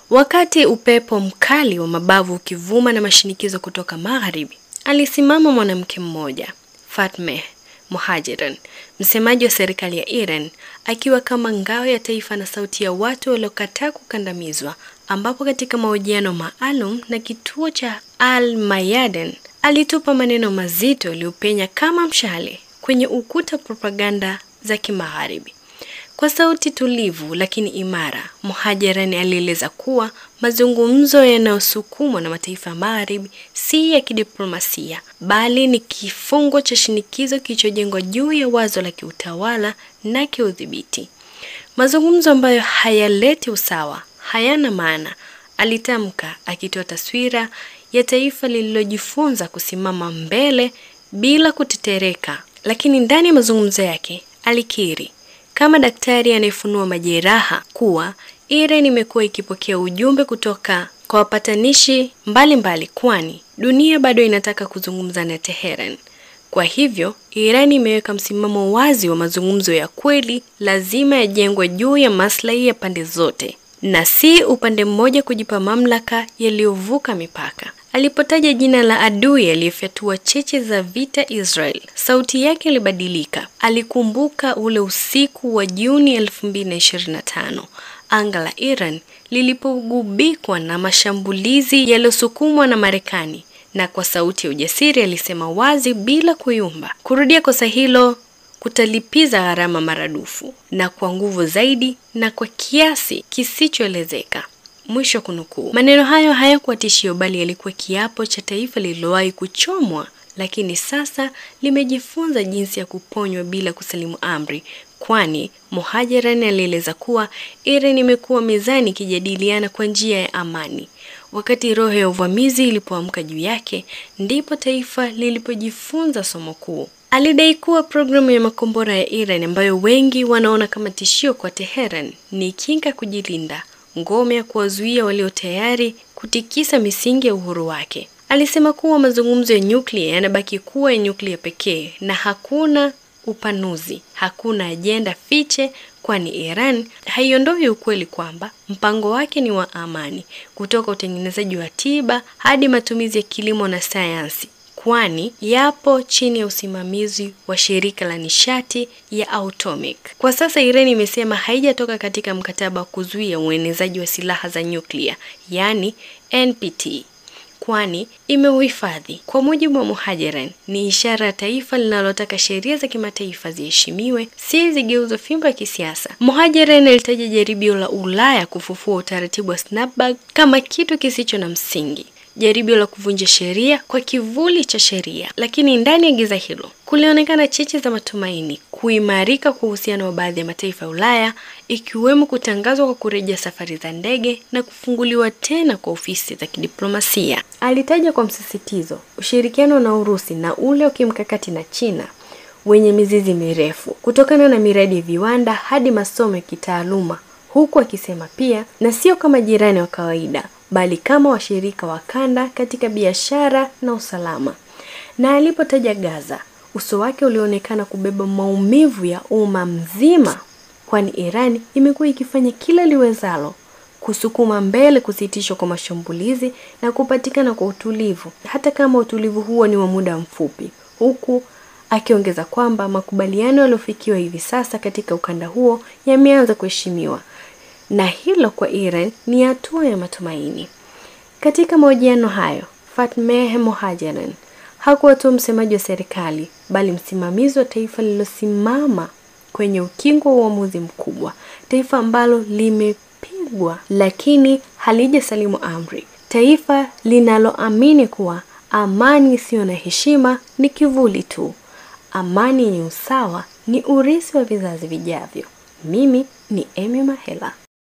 Wakati upepo mkali wa mabavu ukivuma na mashinikizo kutoka magharibi, alisimama mwanamke mmoja, Fatmeh Mohajeran, msemaji wa serikali ya Iran, akiwa kama ngao ya taifa na sauti ya watu waliokataa kukandamizwa, ambapo katika mahojiano maalum na kituo cha Al-Mayadin alitupa maneno mazito yaliyopenya kama mshale kwenye ukuta propaganda za kimagharibi. Kwa sauti tulivu lakini imara, Mohajeran alieleza kuwa mazungumzo yanayosukumwa na mataifa ya magharibi si ya kidiplomasia, bali ni kifungo cha shinikizo kilichojengwa juu ya wazo la kiutawala na kiudhibiti. Mazungumzo ambayo hayaleti usawa, hayana maana, alitamka, akitoa taswira ya taifa lililojifunza kusimama mbele bila kutetereka. Lakini ndani ya mazungumzo yake alikiri kama daktari anayefunua majeraha kuwa Iran imekuwa ikipokea ujumbe kutoka kwa wapatanishi mbalimbali, kwani dunia bado inataka kuzungumza na Teheran. Kwa hivyo, Iran imeweka msimamo wazi wa mazungumzo ya kweli lazima yajengwe juu ya maslahi ya pande zote na si upande mmoja kujipa mamlaka yaliyovuka mipaka. Alipotaja jina la adui aliyefyatua cheche za vita Israel, sauti yake ilibadilika. Alikumbuka ule usiku wa Juni 2025, anga la Iran lilipogubikwa na mashambulizi yaliyosukumwa na Marekani, na kwa sauti ya ujasiri alisema wazi bila kuyumba, kurudia kosa hilo kutalipiza gharama maradufu na kwa nguvu zaidi na kwa kiasi kisichoelezeka. Mwisho kunukuu. Maneno hayo hayakuwa tishio, bali yalikuwa kiapo cha taifa lililowahi kuchomwa, lakini sasa limejifunza jinsi ya kuponywa bila kusalimu amri, kwani Mohajeran alieleza kuwa Iran imekuwa mezani ikijadiliana kwa njia ya amani. Wakati roho ya uvamizi ilipoamka juu yake, ndipo taifa lilipojifunza somo kuu. Alidai kuwa programu ya makombora ya Iran, ambayo wengi wanaona kama tishio kwa Teheran, ni kinga kujilinda, ngome ya kuwazuia walio tayari kutikisa misingi ya uhuru wake. Alisema kuwa mazungumzo ya nyuklia yanabaki kuwa ya nyuklia pekee na hakuna upanuzi, hakuna ajenda fiche, kwani Iran haiondoi ukweli kwamba mpango wake ni wa amani, kutoka utengenezaji wa tiba hadi matumizi ya kilimo na sayansi, kwani yapo chini ya usimamizi wa shirika la nishati ya Atomic. Kwa sasa Iran imesema haijatoka katika mkataba wa kuzuia uenezaji wa silaha za nyuklia, yani NPT, kwani imeuhifadhi. Kwa mujibu wa Mohajeran, ni ishara ya taifa linalotaka sheria za kimataifa ziheshimiwe, si zigeuzwe fimbo ya kisiasa. Mohajeran alitaja jaribio la Ulaya kufufua utaratibu wa snapback kama kitu kisicho na msingi, jaribio la kuvunja sheria kwa kivuli cha sheria. Lakini ndani ya giza hilo kulionekana cheche za matumaini, kuimarika kwa uhusiano wa baadhi ya mataifa ya Ulaya, ikiwemo kutangazwa kwa kurejea safari za ndege na kufunguliwa tena kwa ofisi za kidiplomasia. Alitaja kwa msisitizo ushirikiano na Urusi na ule wa kimkakati na China wenye mizizi mirefu, kutokana na miradi ya viwanda hadi masomo ya kitaaluma, huku akisema pia na sio kama jirani wa kawaida, bali kama washirika wa kanda katika biashara na usalama. Na alipotaja Gaza, uso wake ulionekana kubeba maumivu ya umma mzima, kwani Iran imekuwa ikifanya kila liwezalo kusukuma mbele kusitishwa kwa mashambulizi na kupatikana kwa utulivu, hata kama utulivu huo ni wa muda mfupi, huku akiongeza kwamba makubaliano yaliyofikiwa hivi sasa katika ukanda huo yameanza kuheshimiwa, na hilo kwa Iran ni hatua ya matumaini. Katika mahojiano hayo, Fatmeh Mohajeran hakuwa tu msemaji wa serikali, bali msimamizi wa taifa lililosimama kwenye ukingo wa uamuzi mkubwa, taifa ambalo limepigwa lakini halijasalimu amri, taifa linaloamini kuwa amani isiyo na heshima ni kivuli tu, amani yenye usawa ni urithi wa vizazi vijavyo. Mimi ni Emi Mahela.